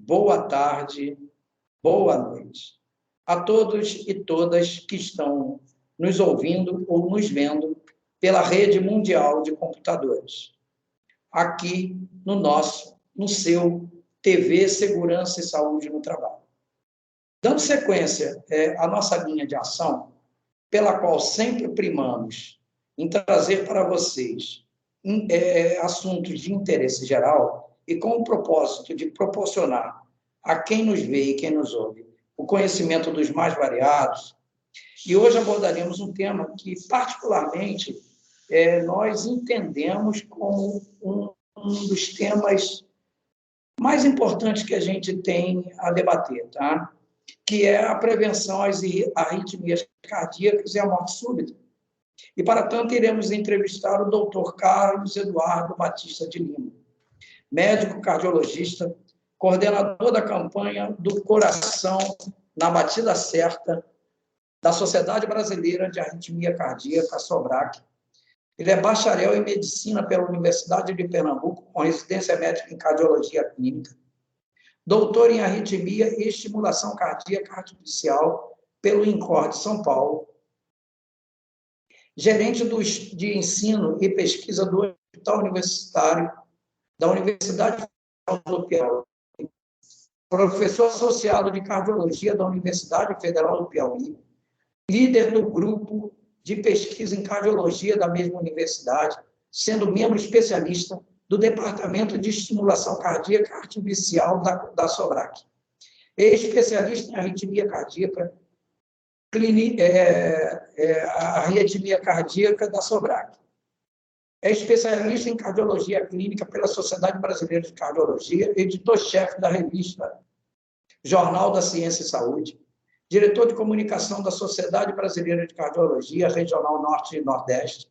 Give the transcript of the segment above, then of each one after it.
boa tarde, boa noite a todos e todas que estão nos ouvindo ou nos vendo pela rede mundial de computadores, aqui no seu TV Segurança e Saúde no Trabalho. Dando sequência à nossa linha de ação, pela qual sempre primamos em trazer para vocês assuntos de interesse geral e com o propósito de proporcionar a quem nos vê e quem nos ouve o conhecimento dos mais variados. E hoje abordaremos um tema que, particularmente, nós entendemos como um dos temas mais importantes que a gente tem a debater, tá? Que é a prevenção às arritmias cardíacas e à morte súbita. E, para tanto, iremos entrevistar o doutor Carlos Eduardo Batista de Lima, médico cardiologista, coordenador da campanha do Coração na Batida Certa, da Sociedade Brasileira de Arritmia Cardíaca, SOBRAC. Ele é bacharel em medicina pela Universidade de Pernambuco, com residência médica em cardiologia clínica, doutor em arritmia e estimulação cardíaca artificial pelo INCOR de São Paulo, gerente de ensino e pesquisa do Hospital Universitário da Universidade do Piauí, professor associado de cardiologia da Universidade Federal do Piauí, líder do grupo de pesquisa em cardiologia da mesma universidade, sendo membro especialista do Departamento de Estimulação Cardíaca Artificial da SOBRAC. É especialista em arritmia cardíaca, a arritmia cardíaca da SOBRAC. É especialista em cardiologia clínica pela Sociedade Brasileira de Cardiologia, editor-chefe da revista Jornal da Ciência e Saúde, diretor de comunicação da Sociedade Brasileira de Cardiologia Regional Norte e Nordeste,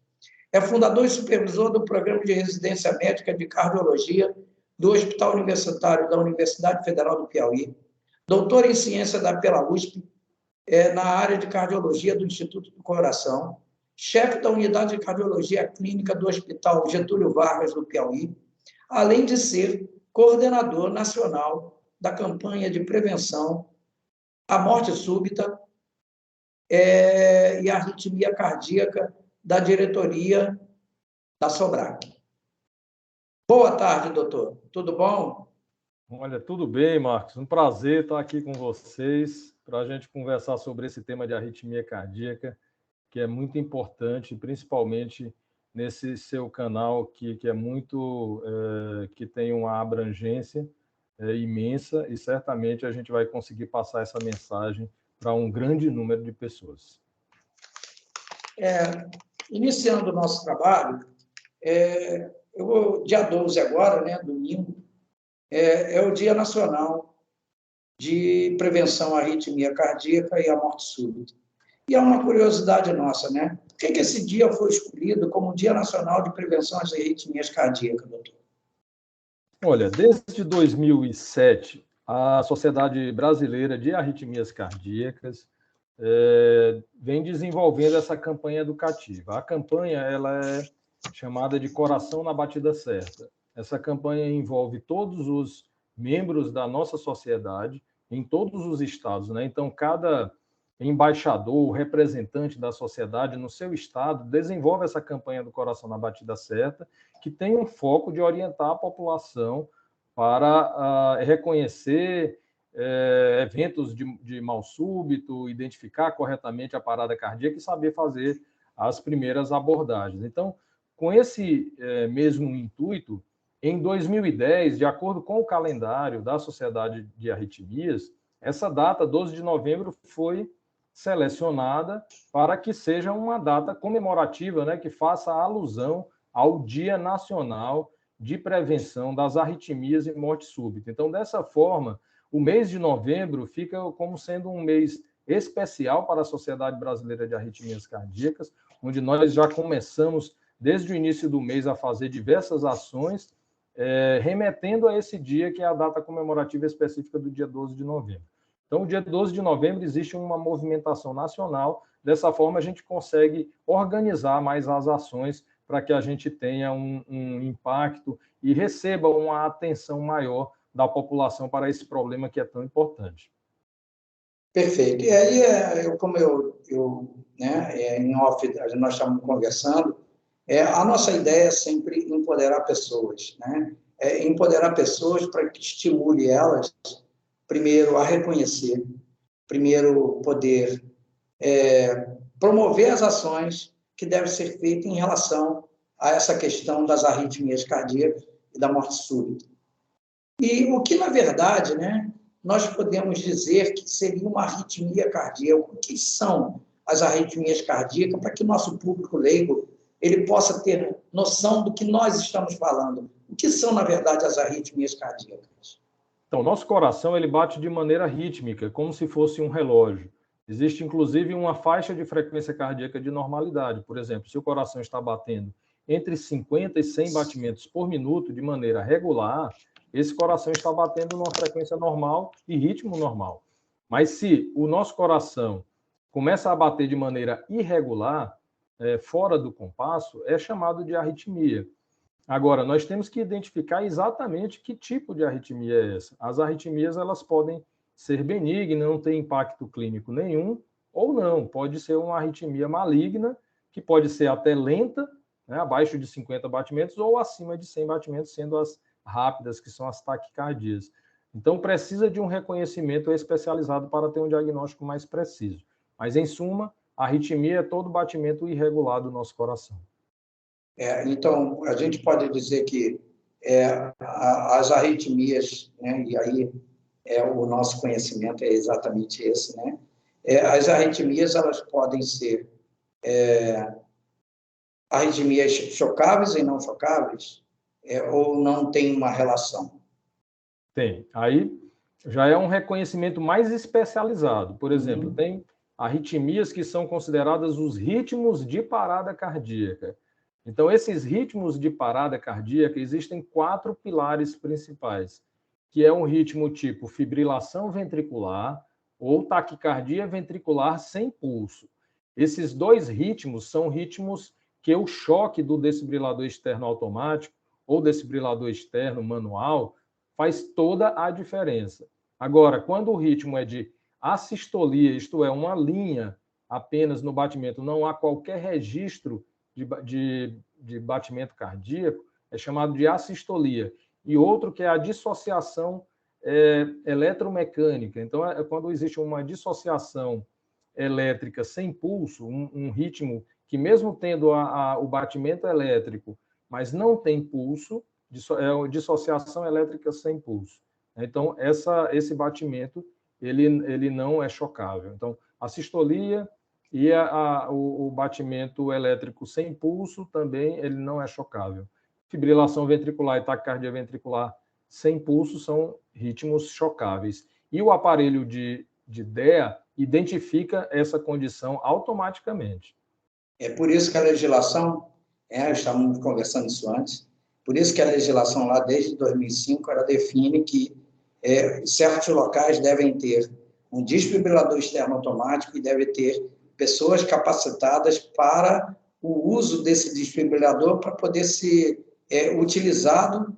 é fundador e supervisor do Programa de Residência Médica de Cardiologia do Hospital Universitário da Universidade Federal do Piauí, doutor em ciência pela USP, na área de cardiologia do Instituto do Coração, chefe da unidade de cardiologia clínica do Hospital Getúlio Vargas do Piauí, além de ser coordenador nacional da campanha de prevenção à morte súbita e arritmia cardíaca da diretoria da SOBRAC. Boa tarde, doutor. Tudo bom? Olha, tudo bem, Marcos. Um prazer estar aqui com vocês para a gente conversar sobre esse tema de arritmia cardíaca, que é muito importante, principalmente nesse seu canal que é muito, que tem uma abrangência imensa, e certamente a gente vai conseguir passar essa mensagem para um grande número de pessoas. Iniciando o nosso trabalho, dia 12 agora, né, domingo, é o Dia Nacional de Prevenção à Arritmia Cardíaca e à Morte Súbita. E é uma curiosidade nossa, né? Por que esse dia foi escolhido como Dia Nacional de Prevenção às Arritmias Cardíacas, doutor? Olha, desde 2007, a Sociedade Brasileira de Arritmias Cardíacas vem desenvolvendo essa campanha educativa. A campanha ela é chamada de Coração na Batida Certa. Essa campanha envolve todos os membros da nossa sociedade, em todos os estados, né? Então, cada embaixador, representante da sociedade no seu estado, desenvolve essa campanha do Coração na Batida Certa, que tem um foco de orientar a população para reconhecer eventos de mal súbito, identificar corretamente a parada cardíaca e saber fazer as primeiras abordagens. Então, com esse mesmo intuito, em 2010, de acordo com o calendário da Sociedade de Arritmias, essa data, 12 de novembro, foi selecionada para que seja uma data comemorativa, né, que faça alusão ao Dia Nacional de Prevenção das Arritmias e Morte Súbita. Então, dessa forma, o mês de novembro fica como sendo um mês especial para a Sociedade Brasileira de Arritmias Cardíacas, onde nós já começamos, desde o início do mês, a fazer diversas ações, remetendo a esse dia, que é a data comemorativa específica do dia 12 de novembro. Então, o dia 12 de novembro existe uma movimentação nacional. Dessa forma, a gente consegue organizar mais as ações para que a gente tenha um impacto e receba uma atenção maior da população para esse problema que é tão importante. Perfeito. E aí, como né, em off, nós estamos conversando, a nossa ideia é sempre empoderar pessoas, né? Empoderar pessoas para que estimule elas, primeiro, a reconhecer, primeiro, poder promover as ações que devem ser feitas em relação a essa questão das arritmias cardíacas e da morte súbita. E o que, na verdade, né, nós podemos dizer que seria uma arritmia cardíaca. O que são as arritmias cardíacas, para que o nosso público leigo ele possa ter noção do que nós estamos falando? O que são, na verdade, as arritmias cardíacas? Então, nosso coração ele bate de maneira rítmica, como se fosse um relógio. Existe, inclusive, uma faixa de frequência cardíaca de normalidade. Por exemplo, se o coração está batendo entre 50 e 100 batimentos por minuto de maneira regular, esse coração está batendo numa frequência normal e ritmo normal. Mas se o nosso coração começa a bater de maneira irregular, fora do compasso, é chamado de arritmia. Agora, nós temos que identificar exatamente que tipo de arritmia é essa. As arritmias, elas podem ser benignas, não ter impacto clínico nenhum, ou não. Pode ser uma arritmia maligna, que pode ser até lenta, né, abaixo de 50 batimentos, ou acima de 100 batimentos, sendo as rápidas, que são as taquicardias. Então, precisa de um reconhecimento especializado para ter um diagnóstico mais preciso. Mas, em suma, a arritmia é todo batimento irregular do nosso coração. Então, a gente pode dizer que as arritmias, né, e aí o nosso conhecimento é exatamente esse, né? As arritmias, elas podem ser arritmias chocáveis e não chocáveis, ou não tem uma relação? Tem. Aí já é um reconhecimento mais especializado. Por exemplo, tem arritmias que são consideradas os ritmos de parada cardíaca. Então, esses ritmos de parada cardíaca, existem 4 pilares principais, que é um ritmo tipo fibrilação ventricular ou taquicardia ventricular sem pulso. Esses 2 ritmos são ritmos que o choque do desfibrilador externo automático ou desfibrilador externo manual faz toda a diferença. Agora, quando o ritmo é de assistolia, isto é, uma linha apenas no batimento, não há qualquer registro de batimento cardíaco, é chamado de assistolia. E outro que é a dissociação eletromecânica. Então, é quando existe uma dissociação elétrica sem pulso, um ritmo que mesmo tendo o batimento elétrico, mas não tem pulso, é dissociação elétrica sem pulso. Então, esse batimento, ele não é chocável. Então, a sistolia e o batimento elétrico sem pulso também ele não é chocável. Fibrilação ventricular e taquicardia ventricular sem pulso são ritmos chocáveis. E o aparelho de DEA identifica essa condição automaticamente. É por isso que a legislação, estávamos conversando isso antes, por isso que a legislação lá, desde 2005, ela define que certos locais devem ter um desfibrilador externo automático e deve ter pessoas capacitadas para o uso desse desfibrilador para poder ser utilizado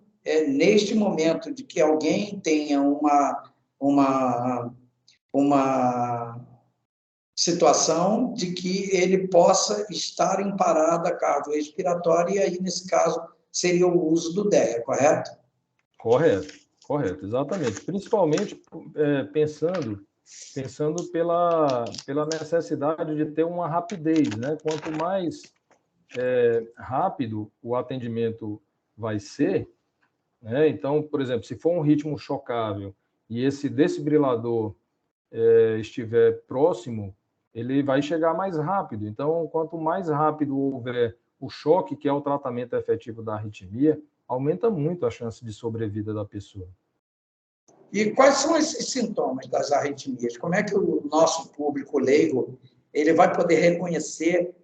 neste momento de que alguém tenha uma situação de que ele possa estar em parada cardiorrespiratória, e aí, nesse caso, seria o uso do DEA, correto? Correto, exatamente. Principalmente pensando pela necessidade de ter uma rapidez, né? Quanto mais rápido o atendimento vai ser, né? Então, por exemplo, se for um ritmo chocável e esse desfibrilador estiver próximo, ele vai chegar mais rápido. Então, quanto mais rápido houver o choque, que é o tratamento efetivo da arritmia, aumenta muito a chance de sobrevida da pessoa. E quais são esses sintomas das arritmias? Como é que o nosso público leigo ele vai poder reconhecer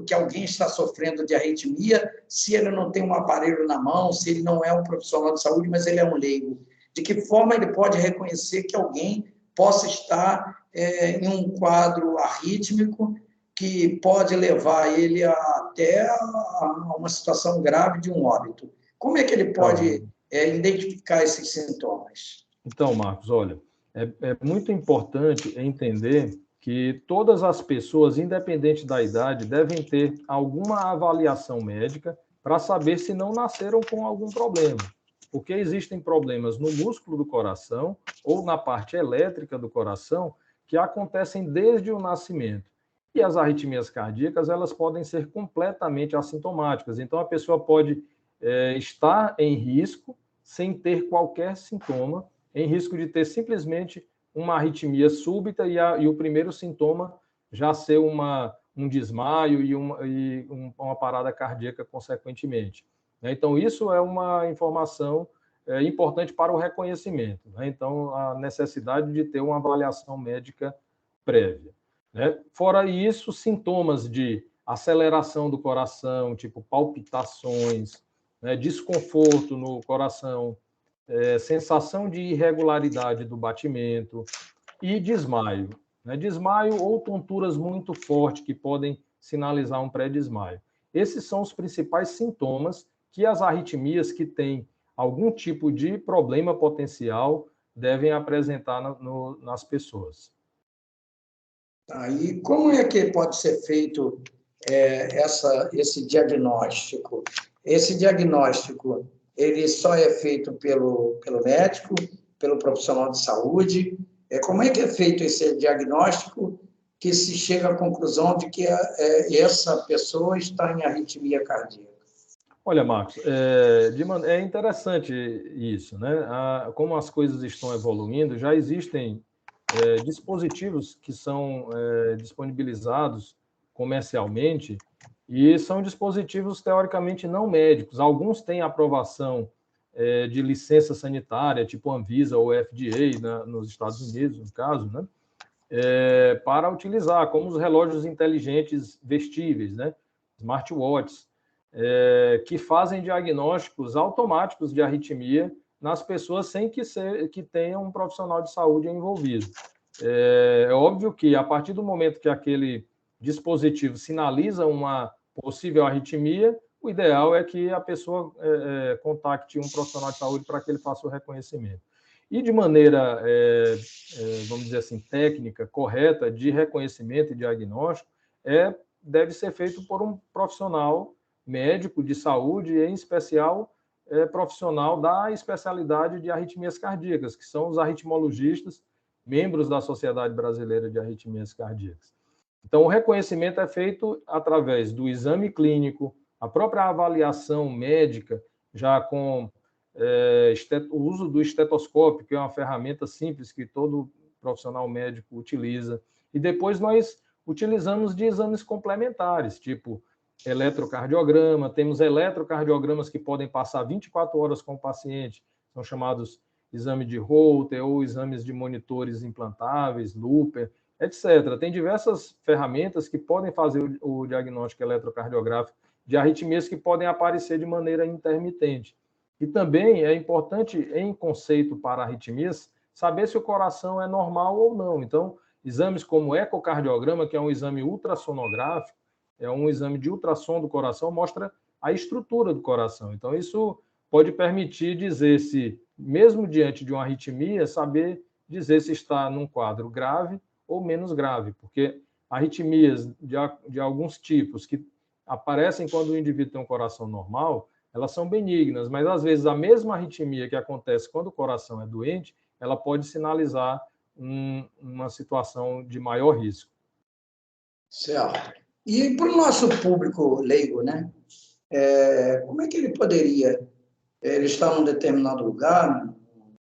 que alguém está sofrendo de arritmia se ele não tem um aparelho na mão, se ele não é um profissional de saúde, mas ele é um leigo? De que forma ele pode reconhecer que alguém possa estar em um quadro arrítmico que pode levar ele até a uma situação grave de um óbito? Como é que ele pode identificar esses sintomas? Então, Marcos, olha, é muito importante entender que todas as pessoas, independente da idade, devem ter alguma avaliação médica para saber se não nasceram com algum problema. Porque existem problemas no músculo do coração ou na parte elétrica do coração que acontecem desde o nascimento. E as arritmias cardíacas, elas podem ser completamente assintomáticas. Então, a pessoa pode estar em risco sem ter qualquer sintoma, em risco de ter simplesmente uma arritmia súbita e o primeiro sintoma já ser um desmaio e uma parada cardíaca consequentemente. Então, isso é uma informação importante para o reconhecimento. Então, a necessidade de ter uma avaliação médica prévia. Fora isso, sintomas de aceleração do coração, tipo palpitações, desconforto no coração, sensação de irregularidade do batimento e desmaio. Desmaio ou tonturas muito fortes que podem sinalizar um pré-desmaio. Esses são os principais sintomas que as arritmias que têm algum tipo de problema potencial devem apresentar nas pessoas. E como é que pode ser feito esse diagnóstico? Esse diagnóstico, ele só é feito pelo médico, pelo profissional de saúde? Como é que é feito esse diagnóstico que se chega à conclusão de que essa pessoa está em arritmia cardíaca? Olha, Marcos, é interessante isso, né? Como as coisas estão evoluindo, já existem dispositivos que são disponibilizados comercialmente e são dispositivos teoricamente não médicos. Alguns têm aprovação de licença sanitária, tipo Anvisa ou FDA, nos Estados Unidos, no caso, né? Para utilizar, como os relógios inteligentes vestíveis, né? Smartwatches, que fazem diagnósticos automáticos de arritmia nas pessoas sem que tenha um profissional de saúde envolvido. É óbvio que, a partir do momento que aquele dispositivo sinaliza uma possível arritmia, o ideal é que a pessoa contacte um profissional de saúde para que ele faça o reconhecimento. E de maneira, vamos dizer assim, técnica, correta, de reconhecimento e diagnóstico, deve ser feito por um profissional médico de saúde, em especial profissional da especialidade de arritmias cardíacas, que são os arritmologistas, membros da Sociedade Brasileira de Arritmias Cardíacas. Então, o reconhecimento é feito através do exame clínico, a própria avaliação médica, já com o uso do estetoscópio, que é uma ferramenta simples que todo profissional médico utiliza, e depois nós utilizamos de exames complementares, tipo eletrocardiograma, temos eletrocardiogramas que podem passar 24 horas com o paciente, são chamados exame de Holter ou exames de monitores implantáveis, Looper, etc. Tem diversas ferramentas que podem fazer o diagnóstico eletrocardiográfico de arritmias que podem aparecer de maneira intermitente. E também é importante, em conceito para arritmias, saber se o coração é normal ou não. Então, exames como o ecocardiograma, que é um exame ultrassonográfico, é um exame de ultrassom do coração, mostra a estrutura do coração. Então, isso pode permitir dizer se, mesmo diante de uma arritmia, saber dizer se está num quadro grave ou menos grave, porque arritmias de alguns tipos que aparecem quando o indivíduo tem um coração normal, elas são benignas, mas às vezes a mesma arritmia que acontece quando o coração é doente, ela pode sinalizar uma situação de maior risco. Certo. E para o nosso público leigo, né? Como é que ele poderia? Ele está num determinado lugar,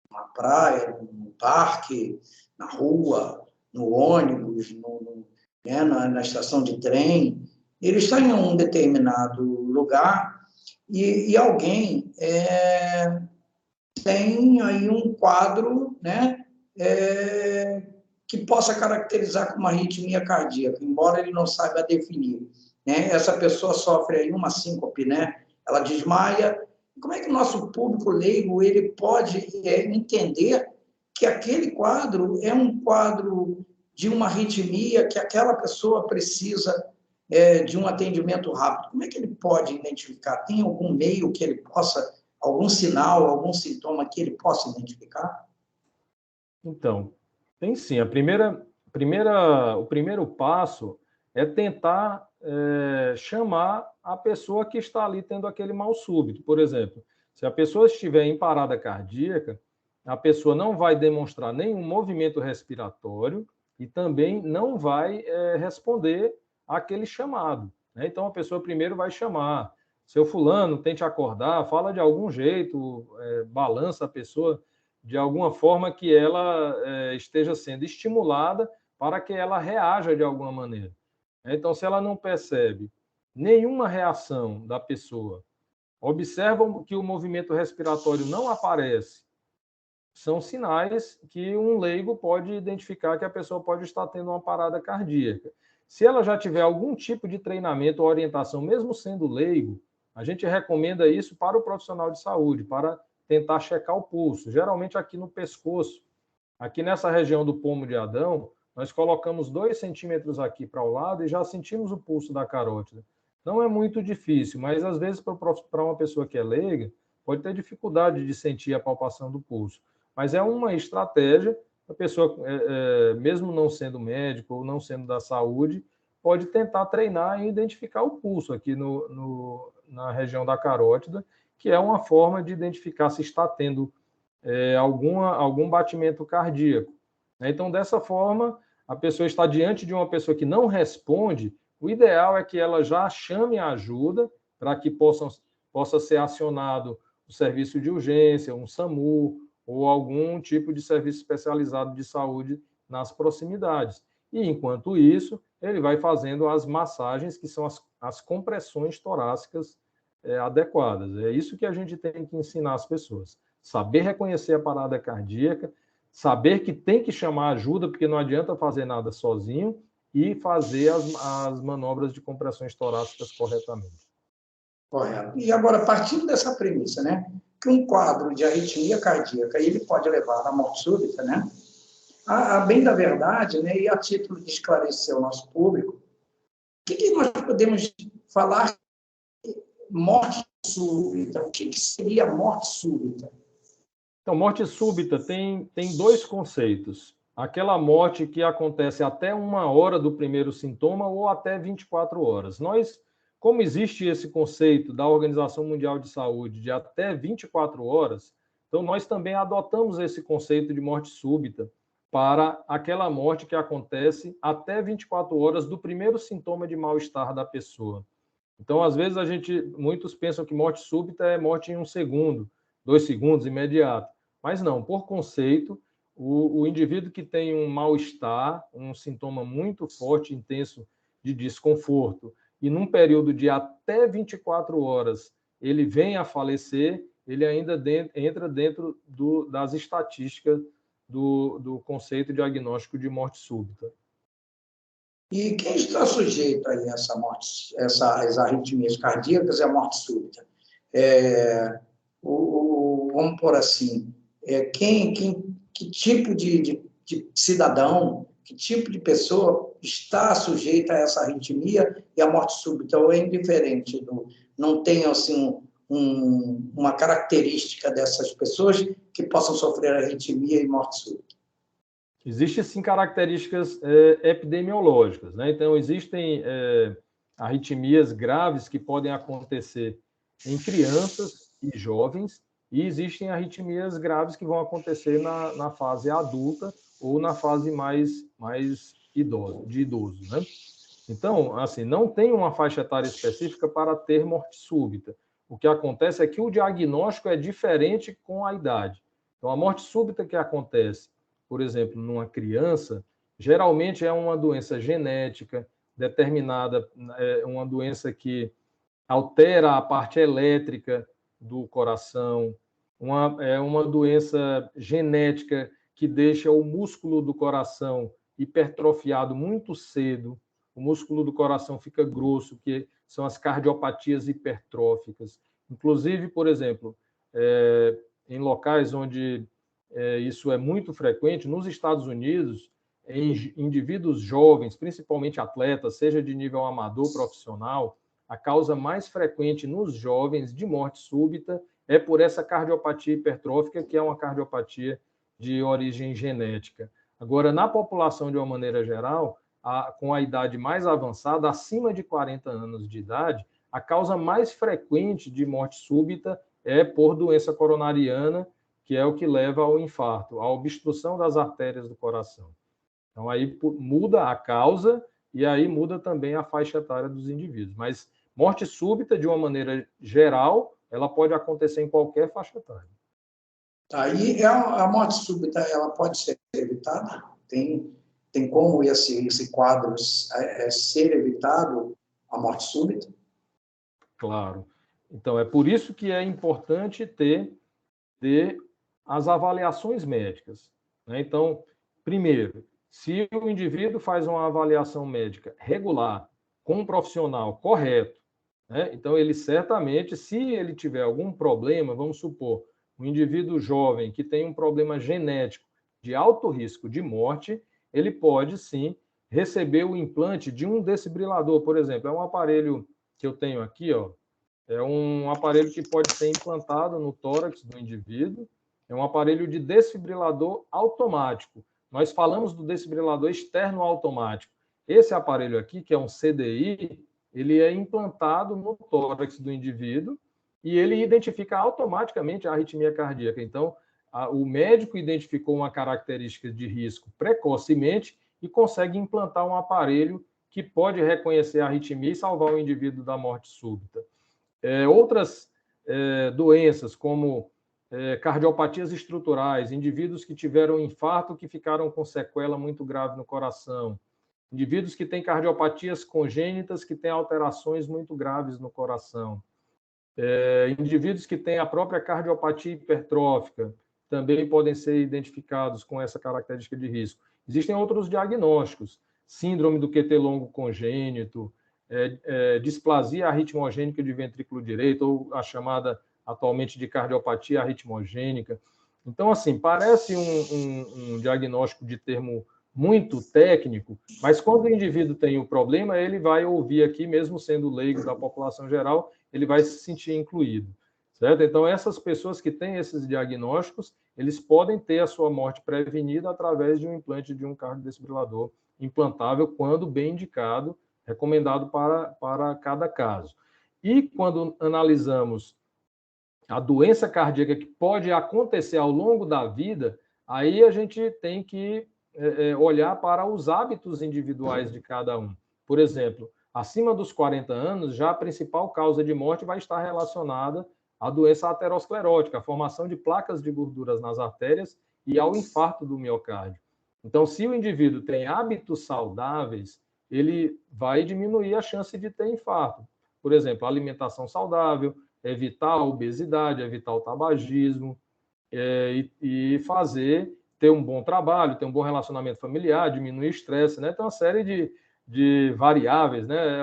numa praia, num parque, na rua, no ônibus, na estação de trem. Ele está em um determinado lugar e alguém tem aí um quadro, né? Que possa caracterizar como uma arritmia cardíaca, embora ele não saiba definir. Né? Essa pessoa sofre aí uma síncope, né? Ela desmaia. Como é que o nosso público leigo ele pode entender que aquele quadro é um quadro de uma arritmia, que aquela pessoa precisa de um atendimento rápido? Como é que ele pode identificar? Tem algum meio que ele possa algum sinal, algum sintoma que ele possa identificar? Então, tem sim. O primeiro passo é tentar chamar a pessoa que está ali tendo aquele mal súbito. Por exemplo, se a pessoa estiver em parada cardíaca, a pessoa não vai demonstrar nenhum movimento respiratório e também não vai responder àquele chamado, né? Então, a pessoa primeiro vai chamar. Seu fulano, tente acordar, fala de algum jeito, balança a pessoa de alguma forma que ela esteja sendo estimulada para que ela reaja de alguma maneira. Então, se ela não percebe nenhuma reação da pessoa, observa que o movimento respiratório não aparece, são sinais que um leigo pode identificar que a pessoa pode estar tendo uma parada cardíaca. Se ela já tiver algum tipo de treinamento ou orientação, mesmo sendo leigo, a gente recomenda isso para o profissional de saúde, para tentar checar o pulso, geralmente aqui no pescoço. Aqui nessa região do pomo de Adão, nós colocamos 2 centímetros aqui para o lado e já sentimos o pulso da carótida. Não é muito difícil, mas às vezes para uma pessoa que é leiga, pode ter dificuldade de sentir a palpação do pulso. Mas é uma estratégia, a pessoa, mesmo não sendo médico ou não sendo da saúde, pode tentar treinar e identificar o pulso aqui na região da carótida, que é uma forma de identificar se está tendo algum batimento cardíaco. Então, dessa forma, a pessoa está diante de uma pessoa que não responde, o ideal é que ela já chame a ajuda para que possa ser acionado o serviço de urgência, um SAMU, ou algum tipo de serviço especializado de saúde nas proximidades. E, enquanto isso, ele vai fazendo as massagens, que são as compressões torácicas adequadas. É isso que a gente tem que ensinar as pessoas. Saber reconhecer a parada cardíaca, saber que tem que chamar ajuda, porque não adianta fazer nada sozinho, e fazer as manobras de compressões torácicas corretamente. Correto. E agora, partindo dessa premissa, né, que um quadro de arritmia cardíaca ele pode levar à morte súbita, né? A bem da verdade, né, e a título de esclarecer o nosso público, o que nós podemos falar de morte súbita? O que seria morte súbita? Então, morte súbita tem 2 conceitos. Aquela morte que acontece até 1 hora do primeiro sintoma ou até 24 horas. Como existe esse conceito da Organização Mundial de Saúde de até 24 horas, então nós também adotamos esse conceito de morte súbita para aquela morte que acontece até 24 horas do primeiro sintoma de mal-estar da pessoa. Então, às vezes, muitos pensam que morte súbita é morte em 1 segundo, 2 segundos, imediato. Mas não, por conceito, o indivíduo que tem um mal-estar, um sintoma muito forte, intenso de desconforto, e num período de até 24 horas ele vem a falecer, ele ainda entra dentro das estatísticas do conceito diagnóstico de morte súbita. E quem está sujeito a essa morte, essas arritmias cardíacas e a morte súbita? Vamos por assim, que tipo de cidadão, que tipo de pessoa está sujeita a essa arritmia e a morte súbita? Ou é indiferente? Não tem assim, uma característica dessas pessoas que possam sofrer arritmia e morte súbita? Existem, sim, características epidemiológicas, né? Então, existem arritmias graves que podem acontecer em crianças e jovens, e existem arritmias graves que vão acontecer na fase adulta ou na fase mais idoso, né? Então, assim, não tem uma faixa etária específica para ter morte súbita. O que acontece é que o diagnóstico é diferente com a idade. Então, a morte súbita que acontece, por exemplo, numa criança, geralmente é uma doença genética determinada, uma doença que altera a parte elétrica do coração, uma doença genética que deixa o músculo do coração hipertrofiado muito cedo, o músculo do coração fica grosso, que são as cardiopatias hipertróficas. Inclusive, por exemplo, em locais onde isso é muito frequente, nos Estados Unidos, em indivíduos jovens, principalmente atletas, seja de nível amador ou profissional, a causa mais frequente nos jovens de morte súbita é por essa cardiopatia hipertrófica, que é uma cardiopatia de origem genética. Agora, na população, de uma maneira geral, com a idade mais avançada, acima de 40 anos de idade, a causa mais frequente de morte súbita é por doença coronariana, que é o que leva ao infarto, à obstrução das artérias do coração. Então, aí muda a causa e aí muda também a faixa etária dos indivíduos. Mas morte súbita, de uma maneira geral, ela pode acontecer em qualquer faixa etária. Aí a morte súbita ela pode ser evitada? Tem como esse quadro ser evitado, a morte súbita? Claro. Então, é por isso que é importante ter as avaliações médicas, né? Então, primeiro, se o indivíduo faz uma avaliação médica regular, com um profissional correto, né? Então, ele certamente, se ele tiver algum problema, vamos supor, um indivíduo jovem que tem um problema genético de alto risco de morte, ele pode, sim, receber o implante de um desfibrilador, por exemplo. É um aparelho que eu tenho aqui, ó, é um aparelho que pode ser implantado no tórax do indivíduo, é um aparelho de desfibrilador automático. Nós falamos do desfibrilador externo automático. Esse aparelho aqui, que é um CDI, ele é implantado no tórax do indivíduo e ele identifica automaticamente a arritmia cardíaca. Então, o médico identificou uma característica de risco precocemente e consegue implantar um aparelho que pode reconhecer a arritmia e salvar o indivíduo da morte súbita. Outras doenças, como cardiopatias estruturais, indivíduos que tiveram infarto que ficaram com sequela muito grave no coração, indivíduos que têm cardiopatias congênitas que têm alterações muito graves no coração, indivíduos que têm a própria cardiopatia hipertrófica também podem ser identificados com essa característica de risco. Existem outros diagnósticos, síndrome do QT longo congênito, displasia arritmogênica de ventrículo direito, ou a chamada atualmente de cardiopatia arritmogênica. Então, assim, parece um diagnóstico de termo muito técnico, mas quando o indivíduo tem o problema, ele vai ouvir aqui, mesmo sendo leigo da população geral, ele vai se sentir incluído, certo? Então, essas pessoas que têm esses diagnósticos, eles podem ter a sua morte prevenida através de um implante de um cardiodesfibrilador implantável, quando bem indicado, recomendado para cada caso. E quando analisamos a doença cardíaca que pode acontecer ao longo da vida, aí a gente tem que olhar para os hábitos individuais de cada um. Por exemplo, acima dos 40 anos, já a principal causa de morte vai estar relacionada à doença aterosclerótica, a formação de placas de gorduras nas artérias e ao infarto do miocárdio. Então, se o indivíduo tem hábitos saudáveis, ele vai diminuir a chance de ter infarto. Por exemplo, alimentação saudável, evitar a obesidade, evitar o tabagismo, e ter um bom trabalho, ter um bom relacionamento familiar, diminuir o estresse, né? Tem uma série de variáveis, né?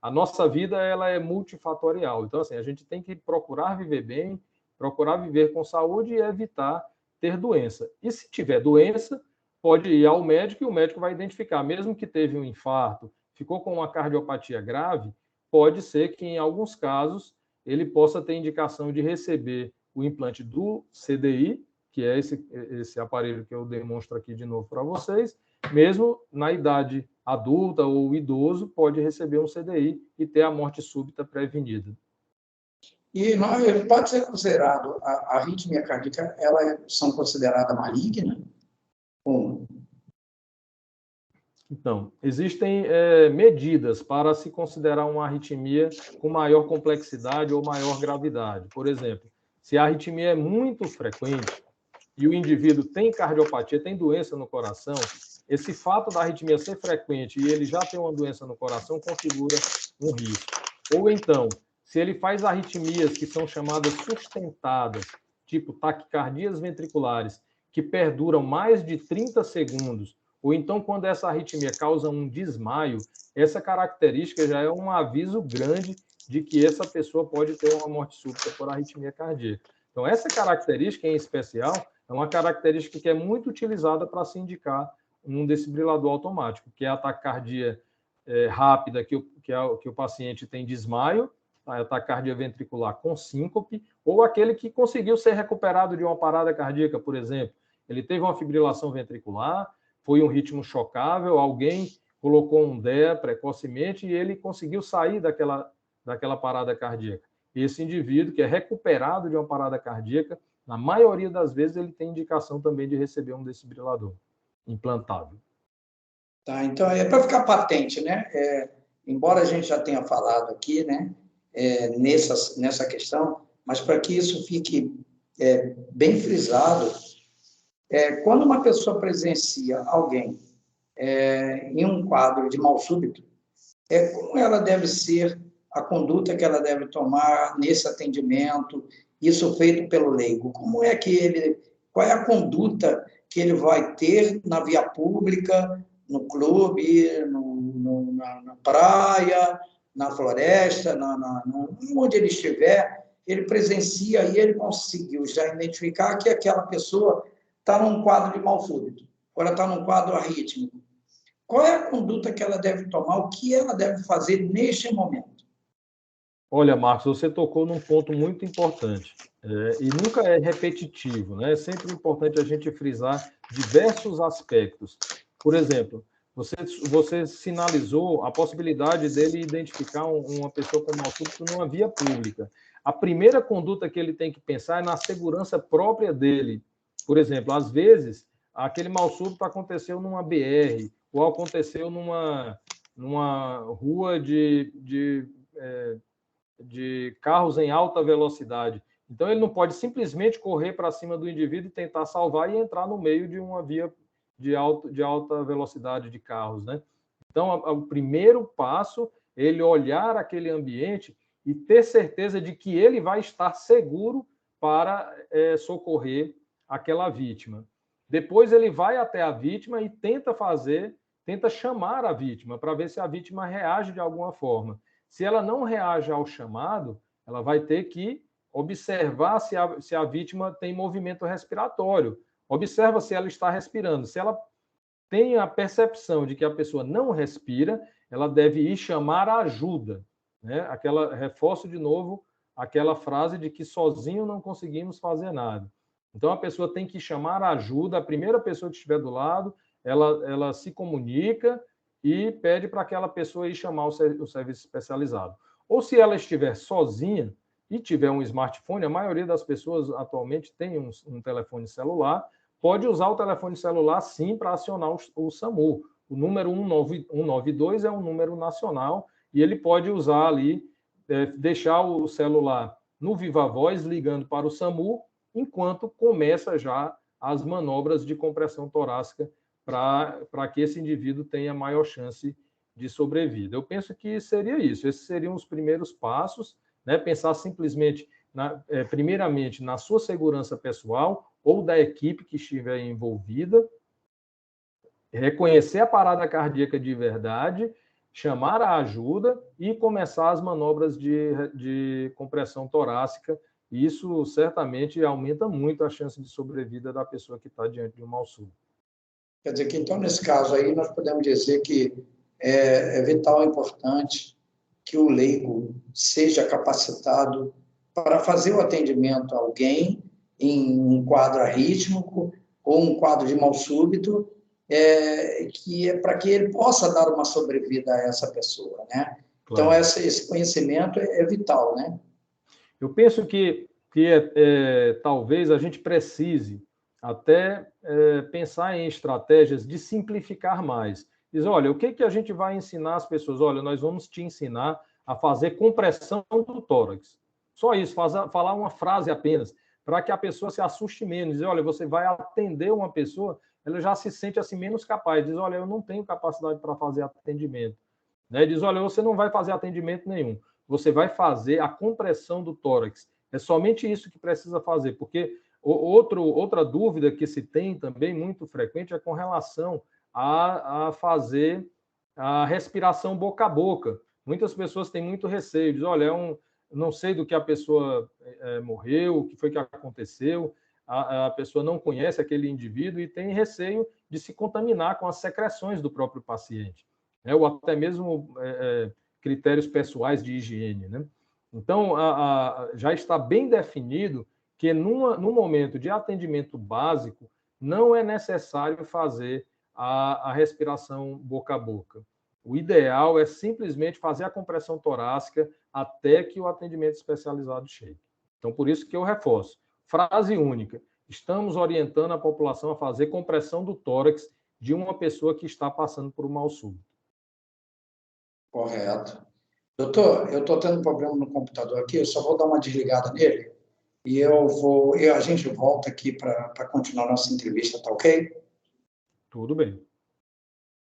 A nossa vida ela é multifatorial. Então, assim, a gente tem que procurar viver bem, procurar viver com saúde e evitar ter doença. E se tiver doença, pode ir ao médico e o médico vai identificar, mesmo que teve um infarto, ficou com uma cardiopatia grave, pode ser que, em alguns casos, ele possa ter indicação de receber o implante do CDI, que é esse aparelho que eu demonstro aqui de novo para vocês, mesmo na idade adulta ou idoso, pode receber um CDI e ter a morte súbita prevenida. E pode ser considerado, a arritmia cardíaca, são consideradas malignas? Então, existem medidas para se considerar uma arritmia com maior complexidade ou maior gravidade. Por exemplo, se a arritmia é muito frequente e o indivíduo tem cardiopatia, tem doença no coração, esse fato da arritmia ser frequente e ele já ter uma doença no coração configura um risco. Ou então, se ele faz arritmias que são chamadas sustentadas, tipo taquicardias ventriculares, que perduram mais de 30 segundos, ou então quando essa arritmia causa um desmaio, essa característica já é um aviso grande de que essa pessoa pode ter uma morte súbita por arritmia cardíaca. Então, essa característica em especial é uma característica que é muito utilizada para se indicar um desfibrilador automático, que é a taquicardia rápida, que o paciente tem desmaio, taquicardia ventricular com síncope, ou aquele que conseguiu ser recuperado de uma parada cardíaca, por exemplo. Ele teve uma fibrilação ventricular, foi um ritmo chocável, alguém colocou um DEA precocemente e ele conseguiu sair daquela parada cardíaca. Esse indivíduo que é recuperado de uma parada cardíaca, na maioria das vezes ele tem indicação também de receber um desfibrilador implantável. Tá, então, é para ficar patente, né? Embora a gente já tenha falado aqui, né, nessa questão, mas para que isso fique bem frisado, quando uma pessoa presencia alguém em um quadro de mal súbito, como ela deve ser, a conduta que ela deve tomar nesse atendimento, isso feito pelo leigo. Qual é a conduta que ele vai ter na via pública, no clube, na praia, na floresta, onde ele estiver, ele presencia e ele conseguiu já identificar que aquela pessoa está num quadro de mal súbito, ou ela está num quadro arrítmico. Qual é a conduta que ela deve tomar, o que ela deve fazer neste momento? Olha, Marcos, você tocou num ponto muito importante, e nunca é repetitivo, né? É sempre importante a gente frisar diversos aspectos. Por exemplo, você sinalizou a possibilidade dele identificar uma pessoa com mal súbito numa via pública. A primeira conduta que ele tem que pensar é na segurança própria dele. Por exemplo, às vezes, aquele mal súbito aconteceu numa BR, ou aconteceu numa rua de carros em alta velocidade. Então, ele não pode simplesmente correr para cima do indivíduo e tentar salvar e entrar no meio de uma via de alta velocidade de carros, né? Então, o primeiro passo é ele olhar aquele ambiente e ter certeza de que ele vai estar seguro para socorrer aquela vítima. Depois, ele vai até a vítima e tenta chamar a vítima para ver se a vítima reage de alguma forma. Se ela não reage ao chamado, ela vai ter que observar se a vítima tem movimento respiratório. Observa se ela está respirando. Se ela tem a percepção de que a pessoa não respira, ela deve ir chamar a ajuda. Né? Reforço de novo aquela frase de que sozinho não conseguimos fazer nada. Então, a pessoa tem que chamar a ajuda, a primeira pessoa que estiver do lado, ela se comunica e pede para aquela pessoa ir chamar o serviço especializado. Ou se ela estiver sozinha e tiver um smartphone, a maioria das pessoas atualmente tem um telefone celular, pode usar o telefone celular, sim, para acionar o SAMU. O número 192 é um número nacional e ele pode usar ali, deixar o celular no Viva Voz, ligando para o SAMU, enquanto começa já as manobras de compressão torácica para que esse indivíduo tenha maior chance de sobrevida. Eu penso que seria isso. Esses seriam os primeiros passos, né? Pensar simplesmente, primeiramente, na sua segurança pessoal ou da equipe que estiver envolvida, reconhecer a parada cardíaca de verdade, chamar a ajuda e começar as manobras de compressão torácica. Isso certamente aumenta muito a chance de sobrevida da pessoa que está diante de um mal súbito. Quer dizer que, então, nesse caso aí, nós podemos dizer que é vital e importante que o leigo seja capacitado para fazer o atendimento a alguém em um quadro arrítmico ou um quadro de mal súbito, para que ele possa dar uma sobrevida a essa pessoa, né? Claro. Então, esse conhecimento é vital, né? Eu penso que talvez a gente precise até pensar em estratégias de simplificar mais. Diz, olha, o que a gente vai ensinar as pessoas? Olha, nós vamos te ensinar a fazer compressão do tórax. Só isso, falar uma frase apenas, para que a pessoa se assuste menos. Diz, olha, você vai atender uma pessoa, ela já se sente assim menos capaz. Diz, olha, eu não tenho capacidade para fazer atendimento. Né? Diz, olha, você não vai fazer atendimento nenhum. Você vai fazer a compressão do tórax. É somente isso que precisa fazer, porque outra dúvida que se tem também muito frequente é com relação a fazer a respiração boca a boca. Muitas pessoas têm muito receio, dizem, olha, não sei do que a pessoa morreu, o que foi que aconteceu, a pessoa não conhece aquele indivíduo e tem receio de se contaminar com as secreções do próprio paciente, né? Ou até mesmo critérios pessoais de higiene, né? Então, já está bem definido que no momento de atendimento básico, não é necessário fazer a respiração boca a boca. O ideal é simplesmente fazer a compressão torácica até que o atendimento especializado chegue. Então, por isso que eu reforço. Frase única. Estamos orientando a população a fazer compressão do tórax de uma pessoa que está passando por um mal súbito. Correto. Doutor, eu estou tendo problema no computador aqui, eu só vou dar uma desligada nele e a gente volta aqui para continuar nossa entrevista, tá ok? Tudo bem.